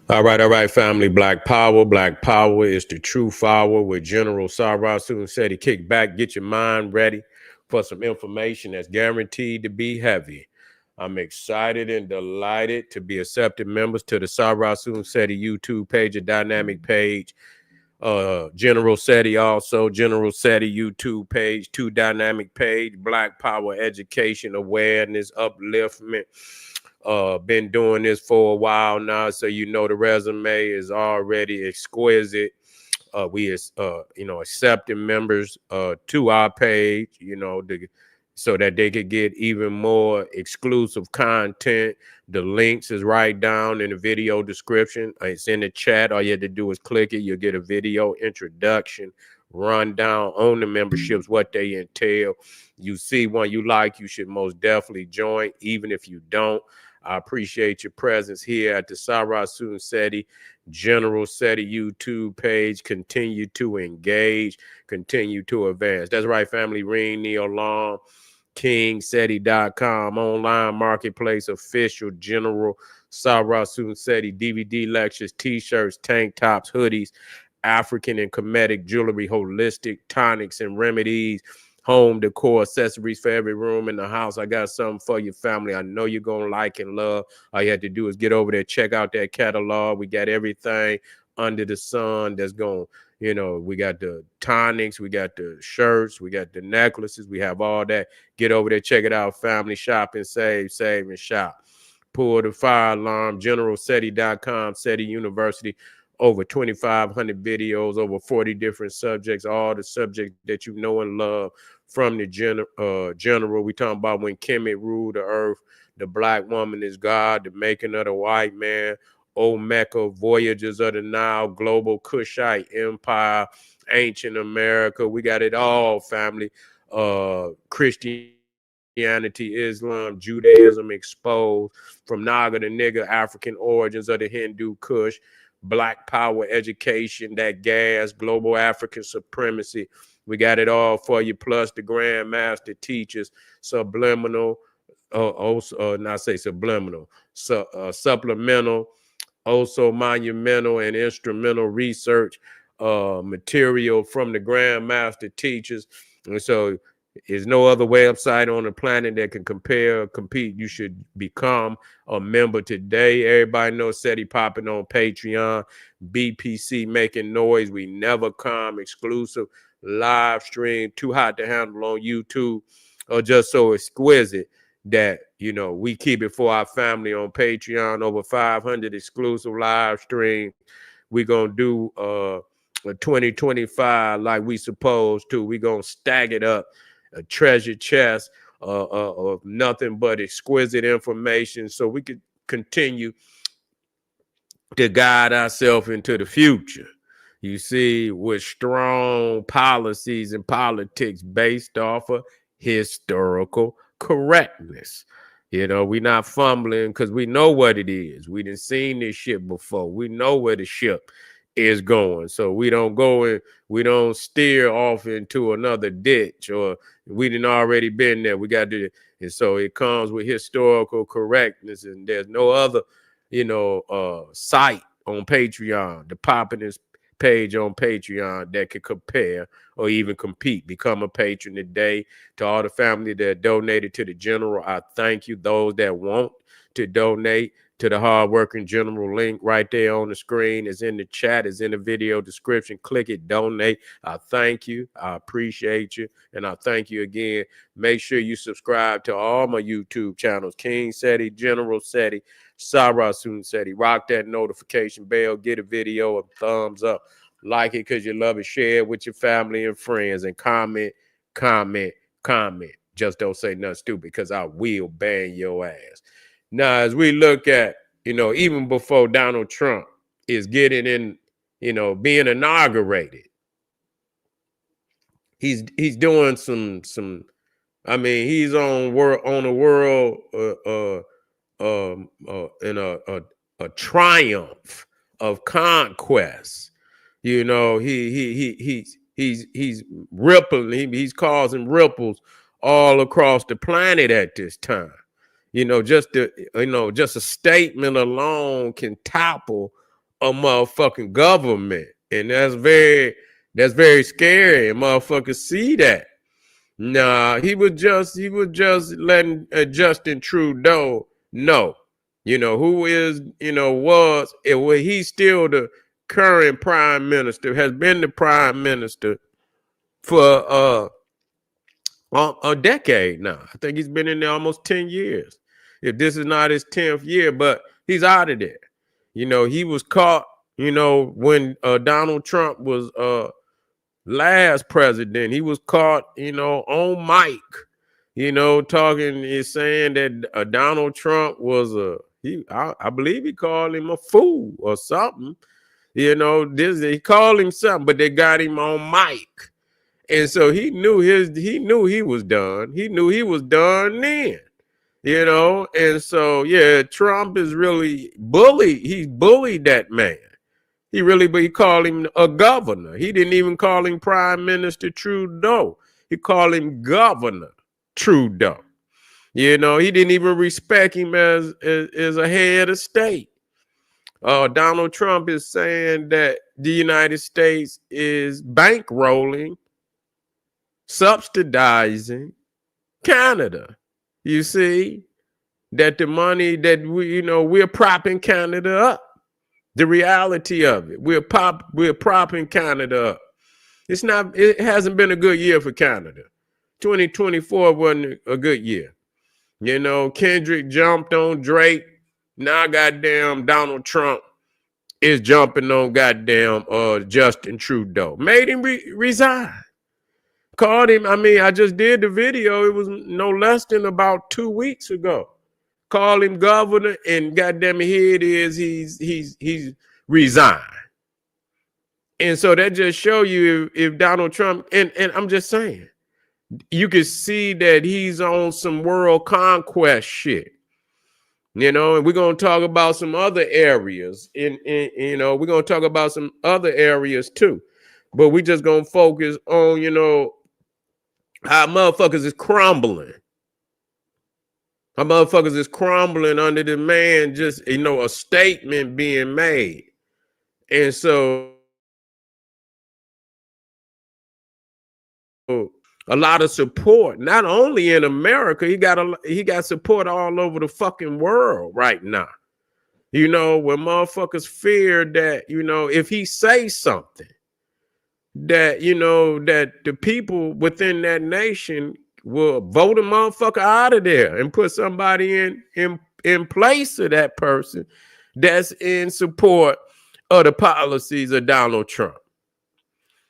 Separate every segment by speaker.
Speaker 1: All right, family. Black Power. Black Power is the true power with General Sarah Soon said he kick back, get your mind ready for some information that's guaranteed to be heavy. I'm excited and delighted to be accepted members to the Sarah Soon Seti YouTube page, a dynamic page. General Seti also, General Seti YouTube page, two dynamic page, Black Power education, awareness, upliftment. Been doing this for a while now, so you know the resume is already exquisite. We accepting members to our page, so that they could get even more exclusive content. The links is right down in the video description. It's in the chat. All you have to do is click it. You'll get a video introduction, rundown on the memberships, what they entail. You see one you like, you should most definitely join, even if you don't. I appreciate your presence here at the Sarah Soon Seti General Seti YouTube page. Continue to engage, continue to advance. That's right, family. Ring the alarm. KingSeti.com, online marketplace, official General Sarah Soon Seti DVD lectures, t-shirts, tank tops, hoodies, African and Kemetic jewelry, holistic tonics and remedies, home decor, accessories for every room in the house. I got something for your family. I know you're going to like and love. All you have to do is get over there, check out that catalog. We got everything under the sun that's going, we got the tonics, we got the shirts, we got the necklaces, we have all that. Get over there, check it out, family. Shop and save and shop. Pull the fire alarm, generalseti.com, Seti University. Over 2,500 videos, over 40 different subjects, all the subjects that you know and love from the general. We talking about when Kemet ruled the earth, the black woman is God, the making of the white man, Omeka, voyages of the Nile, global Kushite empire, ancient America. We got it all, family. Christianity, Islam, Judaism exposed, from Naga to nigger, African origins of the Hindu Kush, Black Power education, that gas, global African supremacy. We got it all for you, plus the Grandmaster teachers, subliminal, not say subliminal, supplemental, also monumental and instrumental research material from the Grandmaster teachers. And so there's no other website on the planet that can compare or compete. You should become a member today. Everybody knows Seti popping on Patreon, BPC making noise. We never come, exclusive live stream, too hot to handle on YouTube, or just so exquisite that, we keep it for our family on Patreon. Over 500 exclusive live streams. We're going to do 2025 like we supposed to. We're going to stack it up, a treasure chest of nothing but exquisite information, so we could continue to guide ourselves into the future. You see, with strong policies and politics based off of historical correctness. We're not fumbling because we know what it is. We done seen this shit before. We know where the ship is going. So we don't go and we don't steer off into another ditch, or we done already been there. We got to, and so it comes with historical correctness, and there's no other, site on Patreon, the poppin'est page on Patreon that could compare or even compete. Become a patron today. To all the family that donated to the general, I thank you. Those that want to donate to the hardworking general, link right there on the screen is in the chat, is in the video description. Click it, donate. I thank you. I appreciate you. And I thank you again. Make sure you subscribe to all my YouTube channels, King Seti, General Seti, Sarah Soon Seti. Rock that notification bell. Get a video, a thumbs up. Like it because you love it. Share it with your family and friends. And comment. Just don't say nothing stupid, because I will ban your ass. Now, as we look at, even before Donald Trump is getting in, being inaugurated, he's doing some. I mean, he's on a world in a triumph of conquest. He's rippling. He's causing ripples all across the planet at this time. just a statement alone can topple a motherfucking government. And that's very scary. And motherfuckers see that. Nah, he was just letting Justin Trudeau know, who is, he's still the current prime minister, has been the prime minister for a decade now. I think he's been in there almost 10 years. If this is not his 10th year, but he's out of there. He was caught, when Donald Trump was last president, he was caught, on mic, talking, saying that Donald Trump was I believe he called him a fool or something. He called him something, but they got him on mic. And so he knew he was done. He knew he was done then. And so yeah, Trump is really he's bullied that man. He called him a governor. He didn't even call him Prime Minister Trudeau. He called him Governor Trudeau. He didn't even respect him as a head of state. Donald Trump is saying that the United States is bankrolling, subsidizing Canada. You see that the money that we're propping Canada up. The reality of it, we're propping Canada up. It hasn't been a good year for Canada. 2024 wasn't a good year. Kendrick jumped on Drake. Now goddamn Donald Trump is jumping on goddamn Justin Trudeau. Made him resign. Called him. I just did the video. It was no less than about 2 weeks ago. Call him governor, and goddamn it, here it is. He's resigned. And so that just show you if Donald Trump, and I'm just saying, you can see that he's on some world conquest shit. And we're gonna talk about some other areas. We're gonna talk about some other areas too. But we just gonna focus on, how motherfuckers is crumbling. How motherfuckers is crumbling under the man, just, a statement being made. And so a lot of support, not only in America, he got support all over the fucking world right now. When motherfuckers fear that, if he says something, that, that the people within that nation will vote a motherfucker out of there and put somebody in place of that person that's in support of the policies of Donald Trump.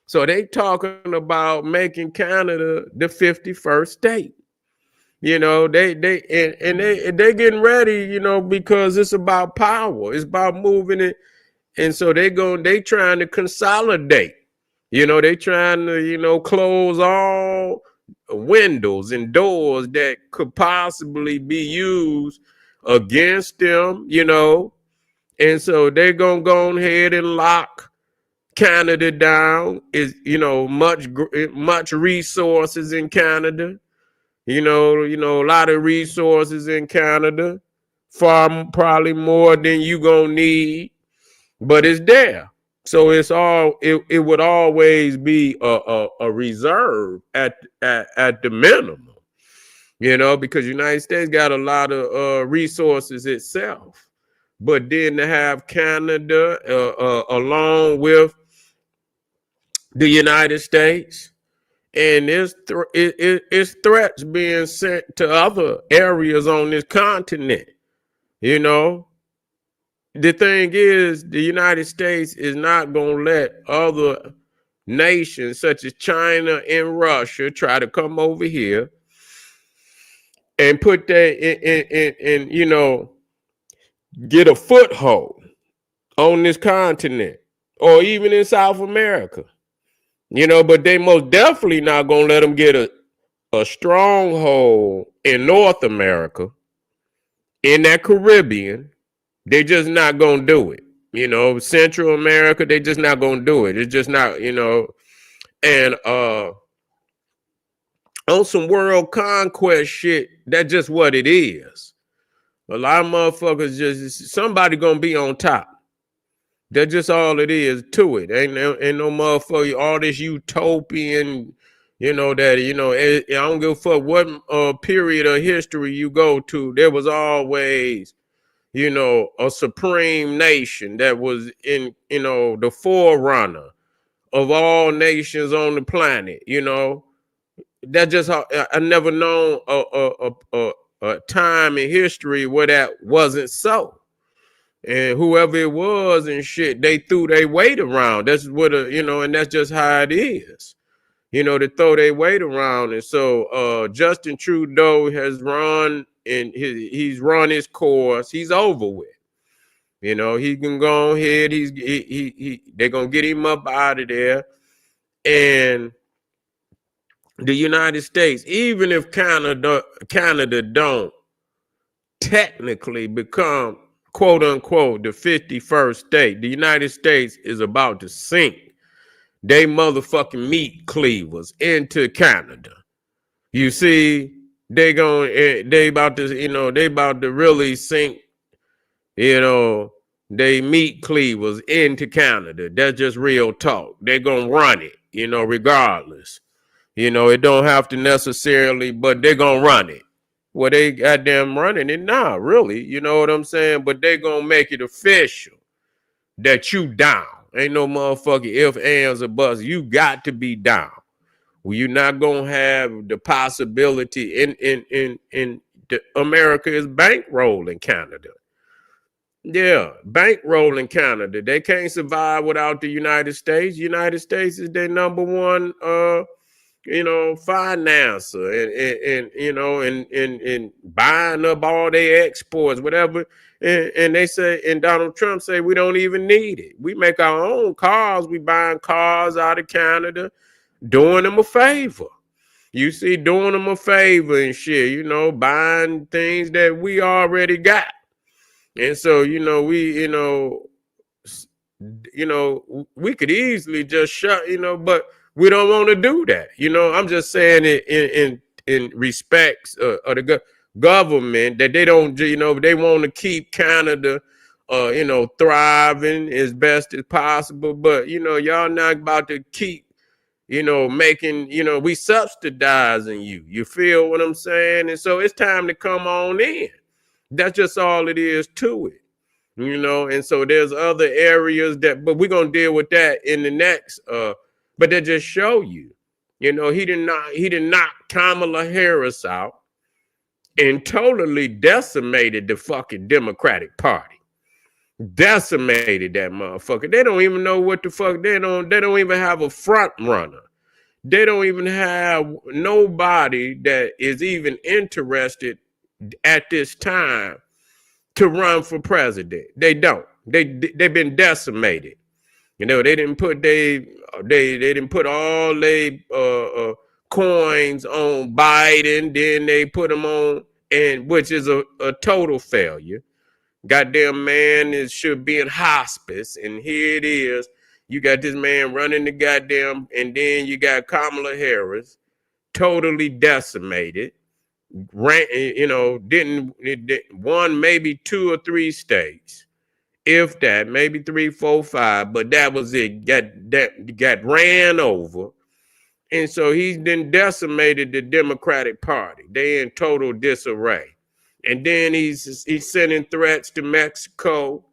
Speaker 1: So they talking about making Canada the 51st state. They getting ready, because it's about power. It's about moving it. And so they trying to consolidate. They trying to, close all windows and doors that could possibly be used against them, and so they're gonna go ahead and lock Canada down. Is much resources in Canada, a lot of resources in Canada, probably more than you gonna need, but it's there. So it would always be a reserve at the minimum, because the United States got a lot of resources itself. But then to have Canada along with the United States, and it's threats being sent to other areas on this continent, The thing is, the United States is not going to let other nations such as China and Russia try to come over here and put that in get a foothold on this continent or even in South America. But they most definitely not going to let them get a stronghold in North America, in that Caribbean. They're just not going to do it. Central America, they're just not going to do it. It's just not, and on some world conquest shit, that's just what it is. A lot of motherfuckers just somebody gonna be on top. That's just all it is to it. Ain't no motherfucker, all this utopian, I don't give a fuck what period of history you go to. There was always, a supreme nation that was in, the forerunner of all nations on the planet. That's just how I never known a time in history where that wasn't so. And whoever it was and shit, they threw their weight around. That's what and that's just how it is. To throw their weight around. And so Justin Trudeau has run and he's run his course. He's over with. He can go ahead. They're gonna get him up out of there. And the United States, even if Canada don't technically become quote unquote the 51st state, the United States is about to sink they motherfucking meat cleavers into Canada. You see, they about to really sink, they meat cleavers into Canada. That's just real talk. They're gonna run it, regardless. It don't have to necessarily, but they're gonna run it. Well, they goddamn running it now, really. You know what I'm saying? But they gonna make it official that you down. Ain't no motherfucking if, ands, or buts. You got to be down. Well, you're not gonna have the possibility in America is bankrolling Canada. Yeah, bankrolling Canada. They can't survive without the United States. United States is their number one financer and buying up all their exports, whatever. And they say, and Donald Trump say, we don't even need it. We make our own cars. We buying cars out of Canada, doing them a favor. You see, doing them a favor and shit, buying things that we already got. And so, we could easily just shut, but we don't want to do that. I'm just saying it in respects of the government that they don't, they want to keep Canada, thriving as best as possible. But, y'all not about to keep, making, we subsidizing you. You feel what I'm saying? And so it's time to come on in. That's just all it is to it. And so there's other areas but we're gonna deal with that in the next but they just show you, he did knock Kamala Harris out and totally decimated the fucking Democratic Party. Decimated that motherfucker. They don't even know what the fuck, they don't even have a front runner. They don't even have nobody that is even interested at this time to run for president. They don't. They've been decimated. They didn't put they didn't put all their coins on Biden. Then they put them on, and which is a total failure. Goddamn man should be in hospice, and here it is. You got this man running the goddamn, and then you got Kamala Harris, totally decimated. Didn't won maybe 2 or 3 states, if that, maybe 3, 4, 5, but that was it. Got ran over, and so he's then decimated the Democratic Party. They in total disarray, and then he's sending threats to Mexico.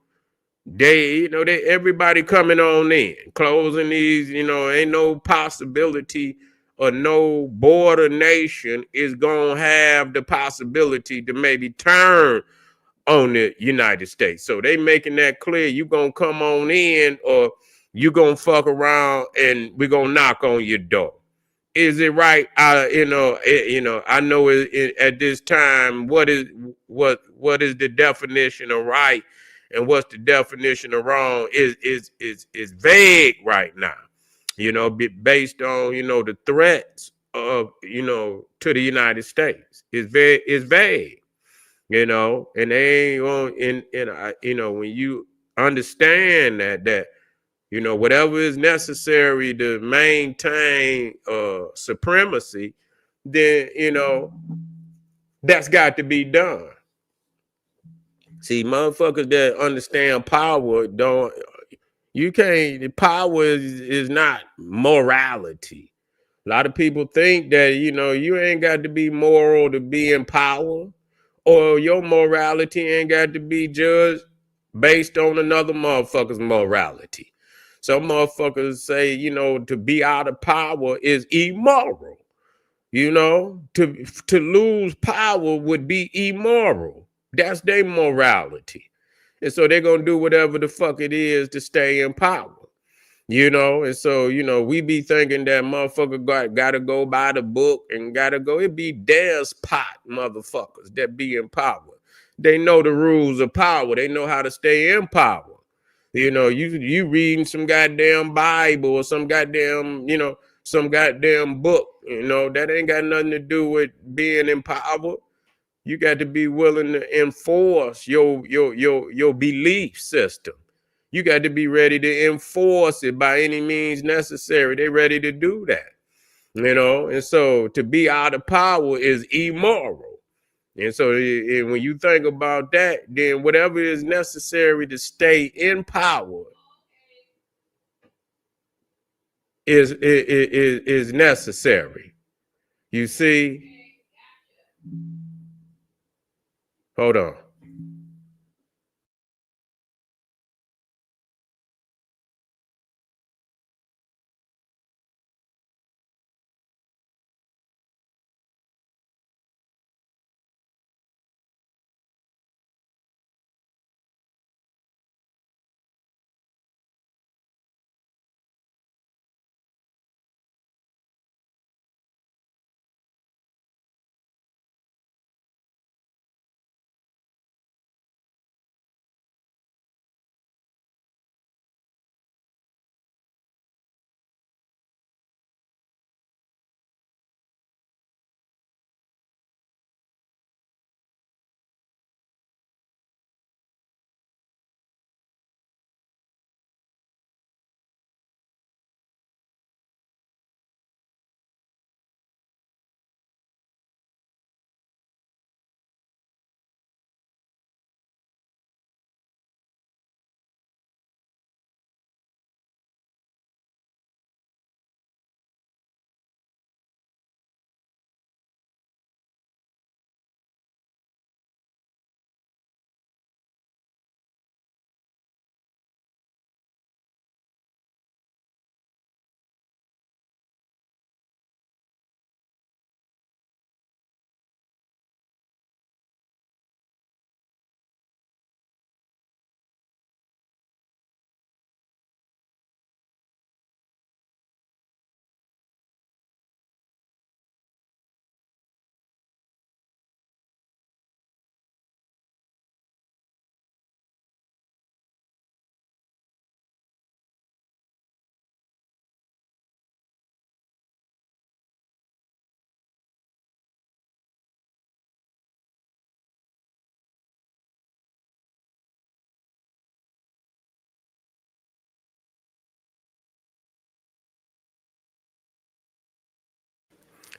Speaker 1: They everybody coming on in, closing these. Ain't no possibility or no border nation is gonna have the possibility to maybe turn on the United States. So they making that clear. You gonna come on in, or you gonna fuck around, and we gonna knock on your door. Is it right? I know at this time, what is the definition of right, and what's the definition of wrong is vague right now. Based on the threats of to the United States. It's vague. And they ain't on when you understand that whatever is necessary to maintain supremacy, then that's got to be done. See, motherfuckers that understand power don't. You can't. Power is not morality. A lot of people think that you ain't got to be moral to be in power, or your morality ain't got to be judged based on another motherfucker's morality. Some motherfuckers say to be out of power is immoral. To lose power would be immoral. That's their morality. And so they're gonna do whatever the fuck it is to stay in power. And so we be thinking that motherfucker gotta go by the book and gotta go. It be despot motherfuckers that be in power. They know the rules of power. They know how to stay in power. You reading some goddamn Bible or some goddamn book. That ain't got nothing to do with being in power. You got to be willing to enforce your belief system. You got to be ready to enforce it by any means necessary. They ready to do that. And so to be out of power is immoral. And so when you think about that, then whatever is necessary to stay in power is necessary. You see? Hold on.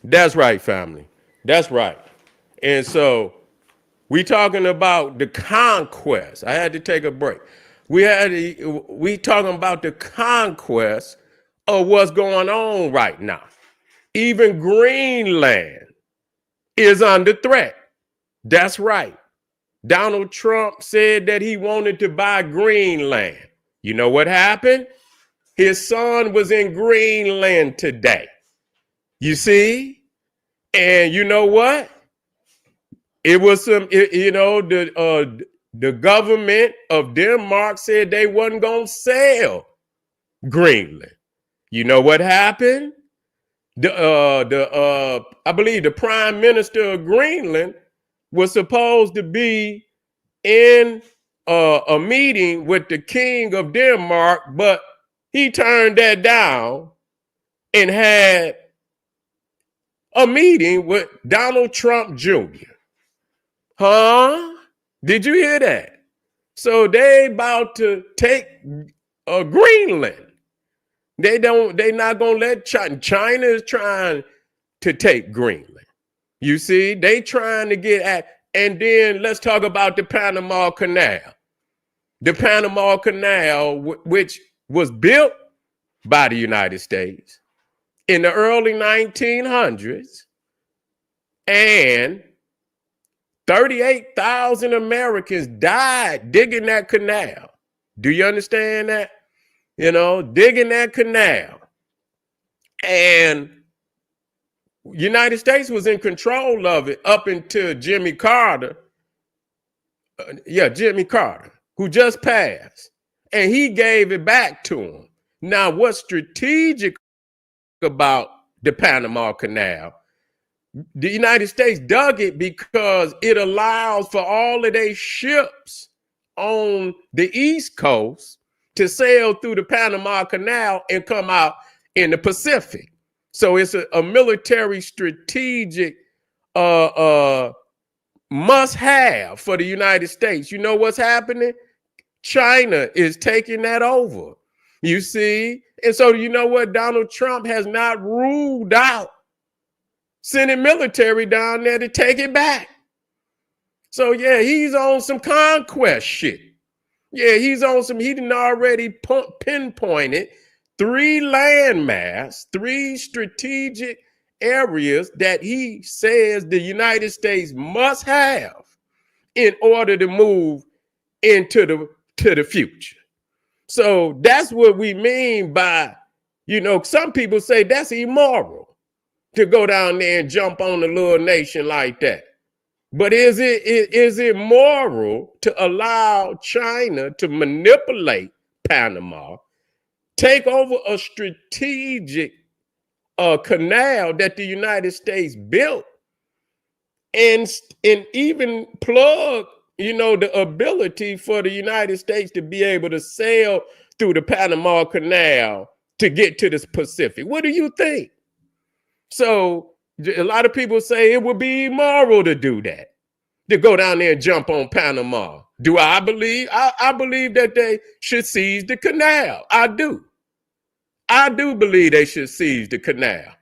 Speaker 1: That's right, family. That's right. And so we talking about the conquest. I had to take a break. We talking about the conquest of what's going on right now. Even Greenland is under threat. That's right. Donald Trump said that he wanted to buy Greenland. You know what happened? His son was in Greenland today. You see? And you know what? It was the government of Denmark said they wasn't gonna sell Greenland. You know what happened? I believe the prime minister of Greenland was supposed to be in a meeting with the king of Denmark, but he turned that down and had a meeting with Donald Trump Jr. Huh? Did you hear that? So they about to take Greenland. They not gonna let China. China is trying to take Greenland. You see, they trying to get at And then let's talk about the Panama Canal. The Panama Canal, which was built by the United States in the early 1900s, and 38,000 Americans died digging that canal. Do you understand that? You know, digging that canal. And United States was in control of it up until Jimmy Carter. Jimmy Carter, who just passed. And he gave it back to him. Now, what's strategic about the Panama Canal? The United States dug it because it allows for all of their ships on the East Coast to sail through the Panama Canal and come out in the Pacific. So it's a military strategic must have for the United States. You know what's happening? China is taking that over. You see? And so you know what? Donald Trump has not ruled out sending military down there to take it back. So yeah, he's on some conquest shit. Yeah, he's on some, he didn't already pinpointed 3 landmass, 3 strategic areas that he says the United States must have in order to move into the future. So that's what we mean by, you know, some people say that's immoral to go down there and jump on a little nation like that. But is it moral to allow China to manipulate Panama, take over a strategic canal that the United States built, and even plug, you know, the ability for the United States to be able to sail through the Panama Canal to get to the Pacific? What do you think? So a lot of people say it would be immoral to do that, to go down there and jump on Panama. Do I believe? I believe that they should seize the canal. I do. I do believe they should seize the canal.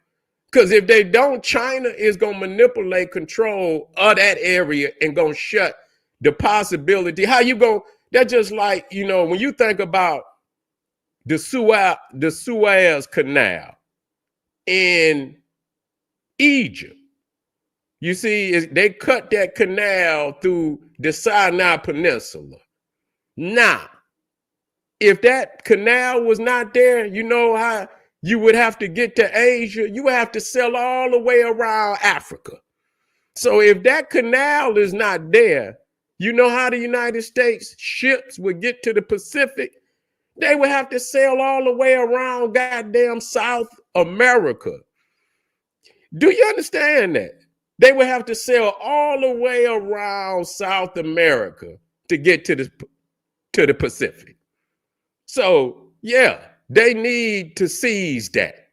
Speaker 1: Because if they don't, China is going to manipulate control of that area and going to shut the possibility. How you going? That's just like, you know, when you think about the Suez Canal in Egypt, you see, they cut that canal through the Sinai Peninsula. Now, if that canal was not there, you know how you would have to get to Asia. You would have to sail all the way around Africa. So if that canal is not there, you know how the United States ships would get to the Pacific? They would have to sail all the way around goddamn South America. Do you understand that? They would have to sail all the way around South America to get to the Pacific. So, yeah, they need to seize that.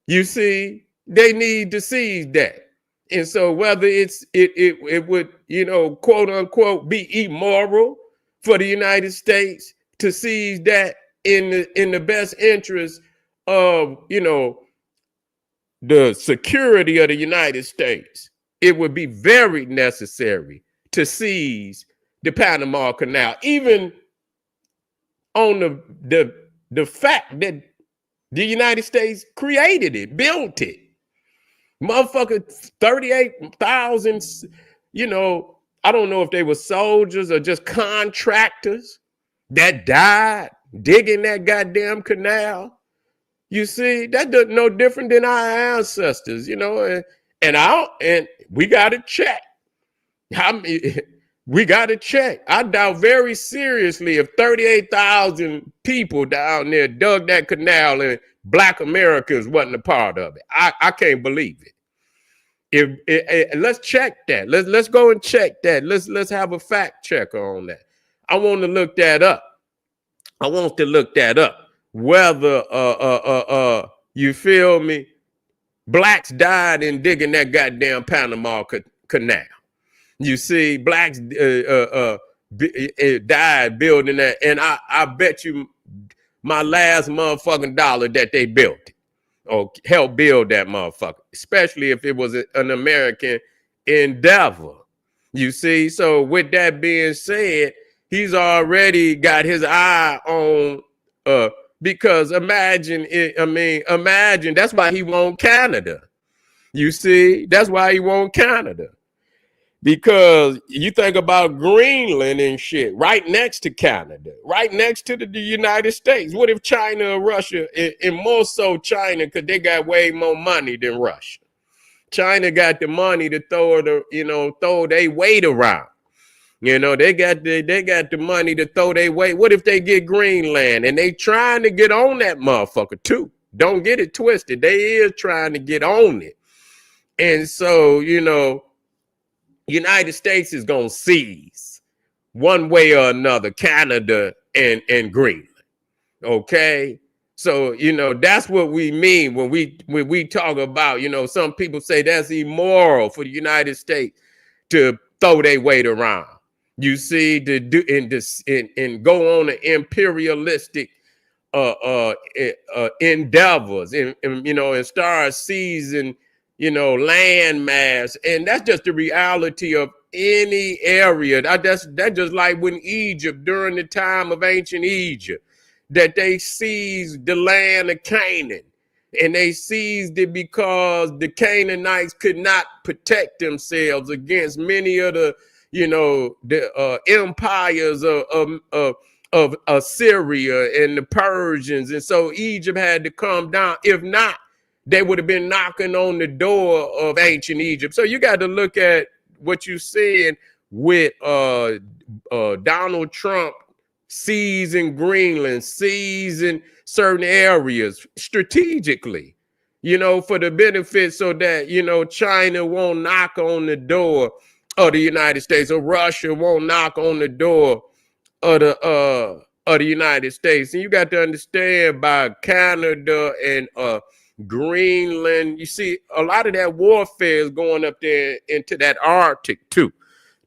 Speaker 1: You see, they need to seize that. And so whether it would, you know, quote unquote, be immoral for the United States to seize that in the best interest of, you know, the security of the United States, it would be very necessary to seize the Panama Canal, even on the fact that the United States created it, built it. Motherfucker, 38,000, you know, I don't know if they were soldiers or just contractors that died digging that goddamn canal. You see, that's no different than our ancestors, you know, and we got to check. We got to check. I doubt very seriously if 38,000 people down there dug that canal and Black Americans wasn't a part of it. I can't believe it. Let's check that. Let's go and check that. Let's have a fact checker on that. I want to look that up. Whether you feel me, blacks died in digging that goddamn Panama Canal. You see, blacks died building that, and I bet you my last motherfucking dollar that they built it or helped build that motherfucker, especially if it was an American endeavor. You see, so with that being said, he's already got his eye on because imagine it, imagine that's why he won Canada. You see, that's why he won Canada. Because you think about Greenland and shit, right next to Canada, right next to the United States. What if China or Russia, and more so China, because they got way more money than Russia. China got the money to throw their weight around. They got the money to throw their weight. What if they get Greenland and they trying to get on that motherfucker too? Don't get it twisted. They is trying to get on it. And so, United States is gonna seize one way or another Canada and Greenland. Okay. So, that's what we mean when we talk about, some people say that's immoral for the United States to throw their weight around. You see, to do and go on an imperialistic endeavors and start seizing, land mass. And that's just the reality of any area. That's just like when Egypt, during the time of ancient Egypt, that they seized the land of Canaan. And they seized it because the Canaanites could not protect themselves against many of the, the empires of Assyria and the Persians. And so Egypt had to come down. If not, they would have been knocking on the door of ancient Egypt. So you got to look at what you're seeing with Donald Trump seizing Greenland, seizing certain areas strategically, for the benefit so that, China won't knock on the door of the United States, or Russia won't knock on the door of the United States. And you got to understand, by Canada and Greenland, you see a lot of that warfare is going up there into that Arctic too.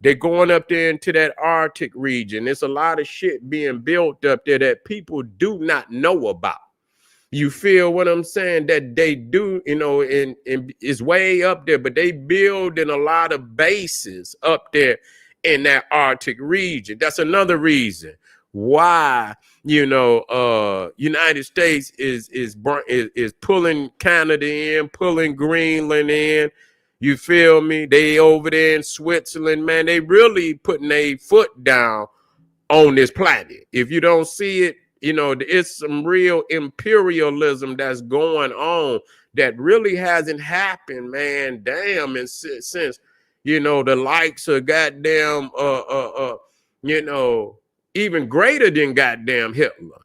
Speaker 1: They're going up there into that Arctic region. There's a lot of shit being built up there that people do not know about. You feel what I'm saying? That they do, and it's way up there, but they building a lot of bases up there in that Arctic region. That's another reason why, United States is pulling Canada in, pulling Greenland in. You feel me? They over there in Switzerland, man, they really putting a foot down on this planet. If you don't see it, it's some real imperialism that's going on that really hasn't happened, man. Damn, and since the likes of goddamn even greater than goddamn Hitler.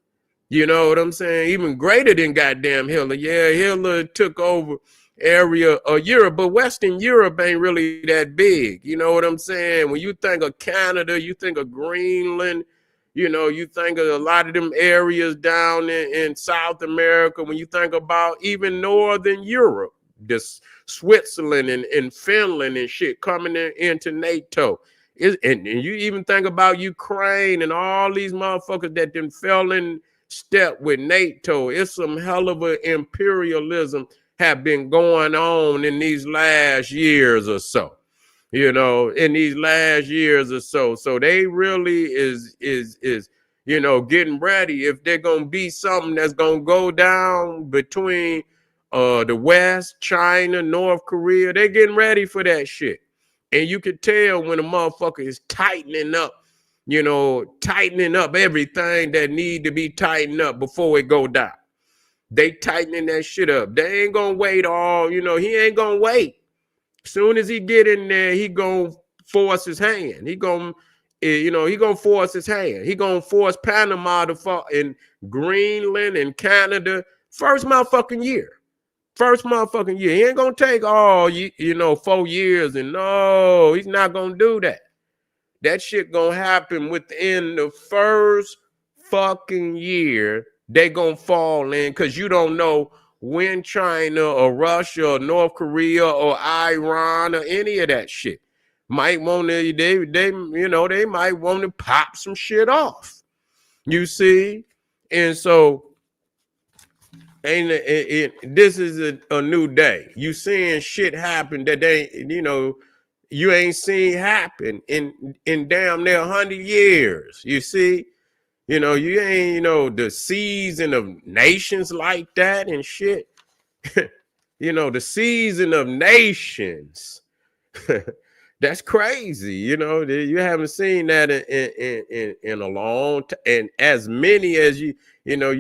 Speaker 1: You know what I'm saying? Even greater than goddamn Hitler. Yeah, Hitler took over area of Europe, but Western Europe ain't really that big. You know what I'm saying? When you think of Canada, you think of Greenland, you think of a lot of them areas down in South America. When you think about even Northern Europe, this Switzerland and Finland and shit coming into NATO. And you even think about Ukraine and all these motherfuckers that then fell in step with NATO. It's some hell of a imperialism have been going on in these last years or so, in these last years or so. So they really is getting ready. If they're going to be something that's going to go down between the West, China, North Korea, they're getting ready for that shit. And you can tell when a motherfucker is tightening up everything that need to be tightened up before it go down. They tightening that shit up. They ain't gonna wait all, he ain't gonna wait. Soon as he get in there, he gonna force his hand. He gonna force his hand. He gonna force Panama to fall in Greenland and Canada first motherfucking year. He ain't gonna take all 4 years, and no, he's not gonna do that. That shit gonna happen within the first fucking year. They gonna fall in, because you don't know when China or Russia or North Korea or Iran or any of that shit might want to, they might want to pop some shit off. You see? And so this is a new day. You seeing shit happen that they, you ain't seen happen in damn near 100 years. You see, you ain't, the season of nations like that and shit. The season of nations. That's crazy. You haven't seen that in a long time. And as many as you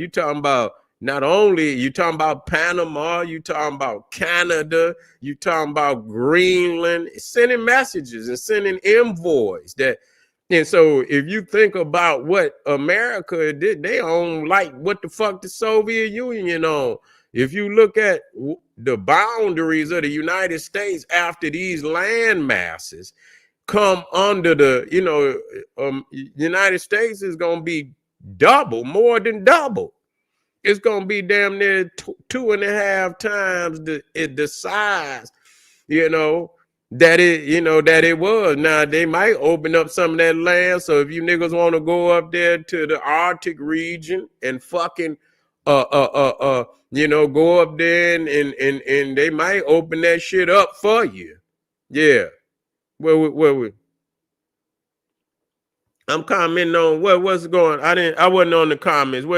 Speaker 1: talking about, not only you talking about Panama, you talking about Canada, you talking about Greenland, sending messages and sending envoys that. And so if you think about what America did, they own like what the fuck the Soviet Union owned. If you look at the boundaries of the United States after these land masses come under the, United States is going to be double, more than double. It's going to be damn near 2.5 times the size, that it was. Now they might open up some of that land. So if you niggas want to go up there to the Arctic region and fucking go up there and they might open that shit up for you. Yeah. Where I'm commenting on what's going. I wasn't on the comments.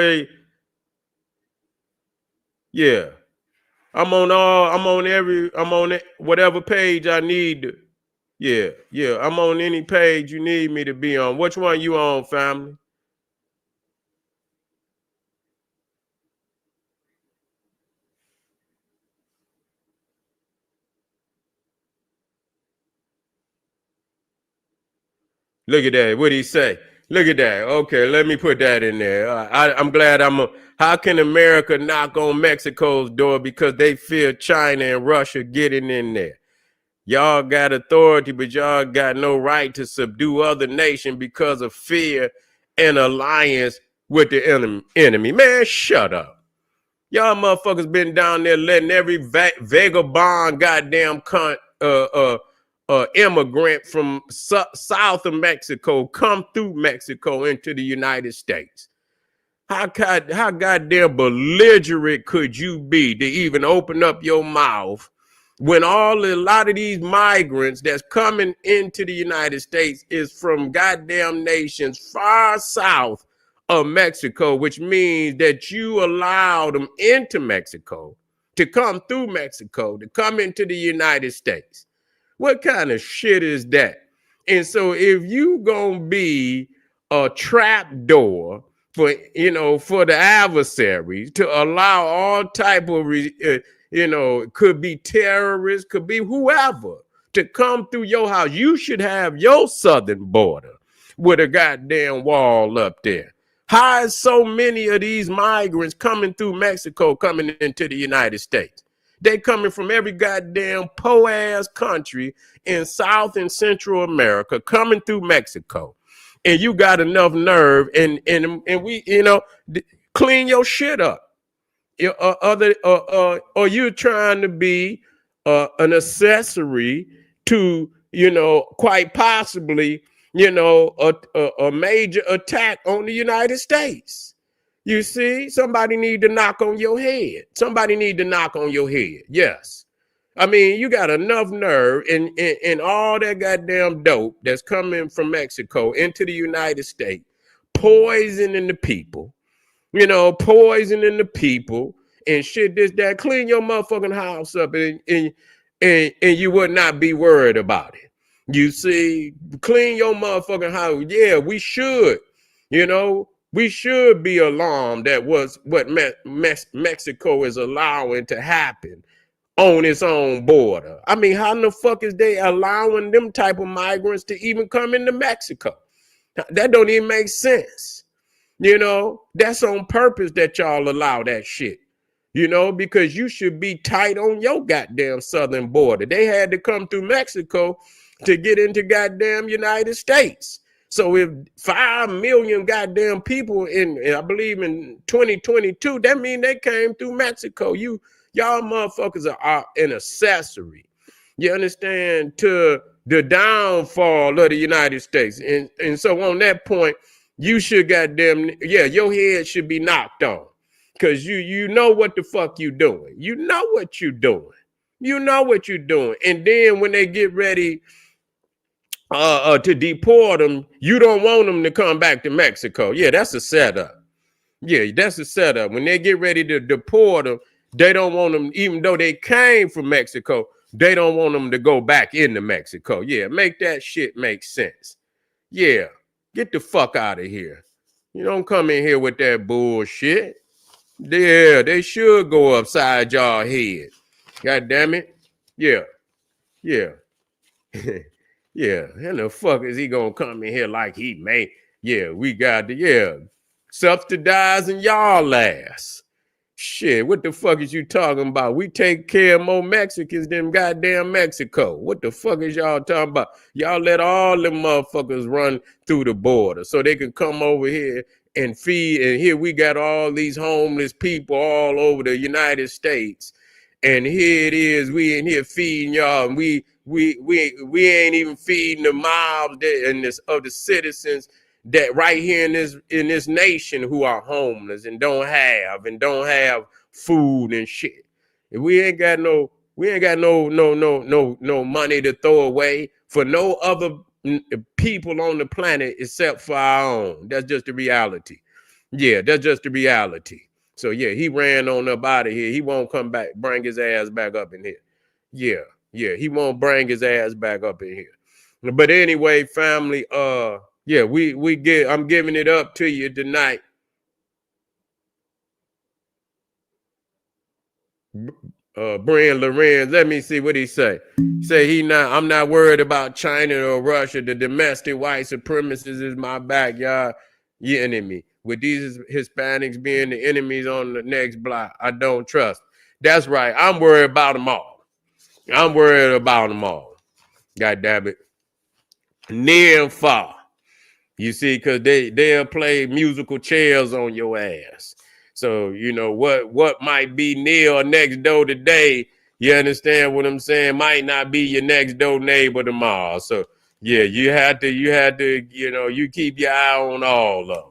Speaker 1: Yeah. I'm on whatever page I need to. Yeah. I'm on any page you need me to be on. Which one you on, family? Look at that. What'd he say? Look at that. Okay, let me put that in there. I'm glad how can America knock on Mexico's door because they fear China and Russia getting in there? Y'all got authority, but y'all got no right to subdue other nations because of fear and alliance with the enemy. Man, shut up. Y'all motherfuckers been down there letting every vagabond goddamn immigrant from south of Mexico come through Mexico into the United States. How goddamn belligerent could you be to even open up your mouth when a lot of these migrants that's coming into the United States is from goddamn nations far south of Mexico, which means that you allow them into Mexico to come through Mexico, to come into the United States. What kind of shit is that? And so if you gonna be a trap door for the adversaries to allow all type of could be terrorists, could be whoever to come through your house, you should have your southern border with a goddamn wall up there. How is so many of these migrants coming through Mexico coming into the United States? They coming from every goddamn po-ass country in South and Central America coming through Mexico. And you got enough nerve and we, clean your shit up. Or you're trying to be an accessory to, quite possibly, a major attack on the United States. You see, somebody need to knock on your head. Somebody need to knock on your head. Yes. I mean, you got enough nerve in all that goddamn dope that's coming from Mexico into the United States, poisoning the people, poisoning the people and shit, this, that. Clean your motherfucking house up and you would not be worried about it. You see, clean your motherfucking house. Yeah, we should, we should be alarmed at what Mexico is allowing to happen on its own border. I mean, how in the fuck is they allowing them type of migrants to even come into Mexico? That don't even make sense. That's on purpose that y'all allow that shit. Because you should be tight on your goddamn southern border. They had to come through Mexico to get into goddamn United States. So if 5 million goddamn people I believe in 2022, that means they came through Mexico. Y'all motherfuckers are an accessory. You understand? To the downfall of the United States. And so on that point, you should goddamn, your head should be knocked on. Because you know what the fuck you doing. You know what you doing. And then when they get ready to deport them, you don't want them to come back to Mexico. Yeah, that's a setup. Yeah, that's a setup. When they get ready to deport them, they don't want them, even though they came from Mexico, they don't want them to go back into Mexico. Yeah, make that shit make sense. Yeah, get the fuck out of here. You don't come in here with that bullshit. Yeah, they should go upside your head. God damn it. Yeah, yeah. Yeah, and the fuck is he gonna come in here like he made? Yeah, we got the subsidizing y'all ass. Shit, what the fuck is you talking about? We take care of more Mexicans than goddamn Mexico. What the fuck is y'all talking about? Y'all let all them motherfuckers run through the border so they can come over here and feed. And here we got all these homeless people all over the United States. And here it is, we in here feeding y'all, and we ain't even feeding the mobs of the citizens that right here in this nation who are homeless and don't have food and shit. And we ain't got no money to throw away for no other people on the planet except for our own. That's just the reality. Yeah, that's just the reality. So yeah, he ran on up out of here. He won't come back, bring his ass back up in here. Yeah, he won't bring his ass back up in here. But anyway, family, yeah, I'm giving it up to you tonight. Brian Lorenz, let me see what he say. I'm not worried about China or Russia. The domestic white supremacists is my backyard enemy. With these Hispanics being the enemies on the next block, I don't trust. That's right. I'm worried about them all. I'm worried about them all. God damn it. Near and far. You see, because they'll play musical chairs on your ass. So, you know, what might be near or next door today, you understand what I'm saying, might not be your next door neighbor tomorrow. So, yeah, you had to, you know, you keep your eye on all of them.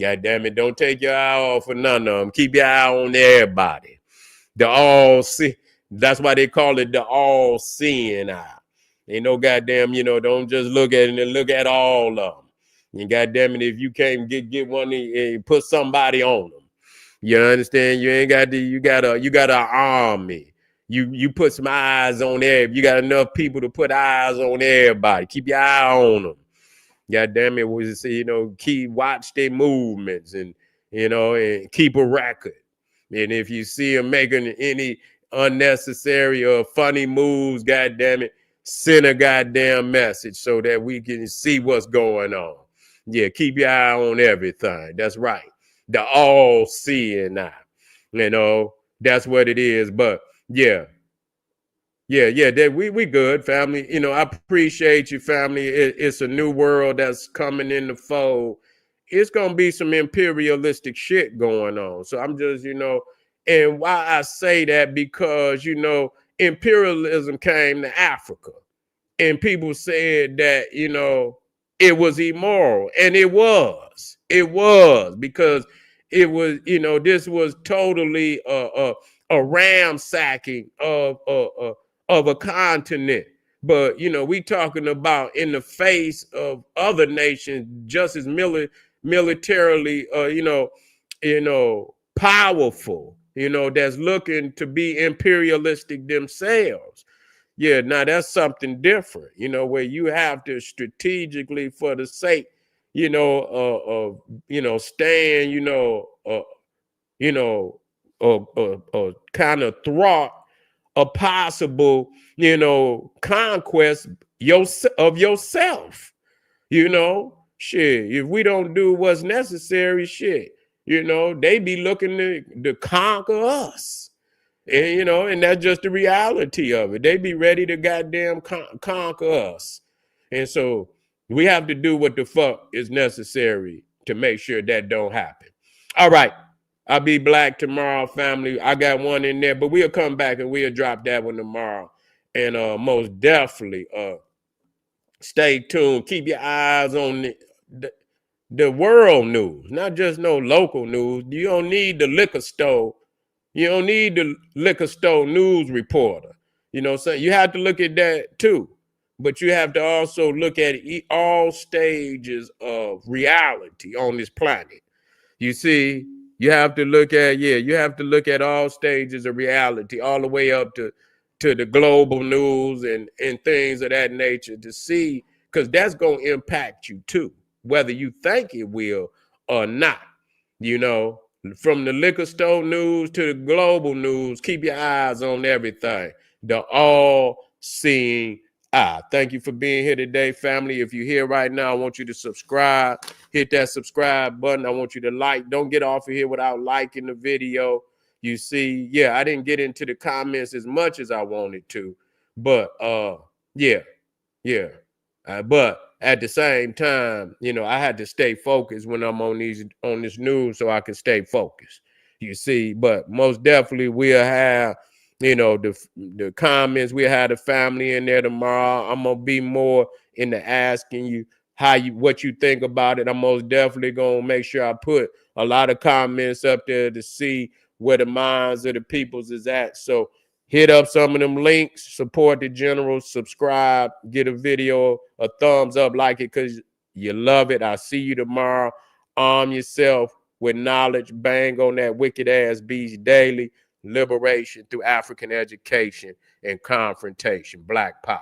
Speaker 1: God damn it, don't take your eye off of none of them. Keep your eye on everybody. The all see, that's why they call it the all seeing eye. Ain't no goddamn, you know, don't just look at it and look at all of them. And goddamn it, if you can't get one, put somebody on them. You understand? You ain't got you got an army. You put some eyes on there. You got enough people to put eyes on everybody. Keep your eye on them. God damn it, was, you know, watch their movements and, you know, and keep a record. And if you see them making any unnecessary or funny moves, God damn it, send a goddamn message so that we can see what's going on. Yeah, keep your eye on everything. That's right. The all-seeing eye. You know, that's what it is. But yeah, that we good, family. You know, I appreciate you, family. It's a new world that's coming in the fold. It's gonna be some imperialistic shit going on. So I'm just, you know, and why I say that, because, you know, imperialism came to Africa, and people said that, you know, it was immoral, and it was because it was, you know, this was totally a ransacking of a continent. But, you know, we talking about in the face of other nations just as militarily, powerful, you know, that's looking to be imperialistic themselves. Yeah, now that's something different, you know, where you have to strategically, for the sake, stand, kind of thwart a possible, conquest of yourself. You know, shit, if we don't do what's necessary, shit, you know, they be looking to conquer us. And, you know, and that's just the reality of it. They be ready to goddamn conquer us. And so we have to do what the fuck is necessary to make sure that don't happen. All right. I'll be black tomorrow, family. I got one in there, but we'll come back and we'll drop that one tomorrow. And most definitely stay tuned. Keep your eyes on the world news, not just no local news. You don't need the liquor store. You don't need the liquor store news reporter. You know, so you have to look at that too. but you have to also look at all stages of reality on this planet. You see, you have to look at, you have to look at all stages of reality, all the way up to the global news and things of that nature to see, because that's going to impact you too, whether you think it will or not. You know, from the liquor store news to the global news, keep your eyes on everything. The all-seeing eye. Thank you for being here today, family. If you're here right now, I want you to subscribe. Hit that subscribe button. I want you to like. Don't get off of here without liking the video. You see, I didn't get into the comments as much as I wanted to, but yeah. But at the same time, I had to stay focused when I'm on this news, so I can stay focused. You see, but most definitely we'll have, the comments. We'll have the family in there tomorrow. I'm gonna be more into asking you what you think about it. I'm most definitely gonna make sure I put a lot of comments up there to see where the minds of the peoples is at. So hit up some of them links, support the general, subscribe, get a video, a thumbs up, like it because you love it. I'll see you tomorrow. Arm yourself with knowledge. Bang on that wicked ass beast daily. Liberation through African education and confrontation. Black power.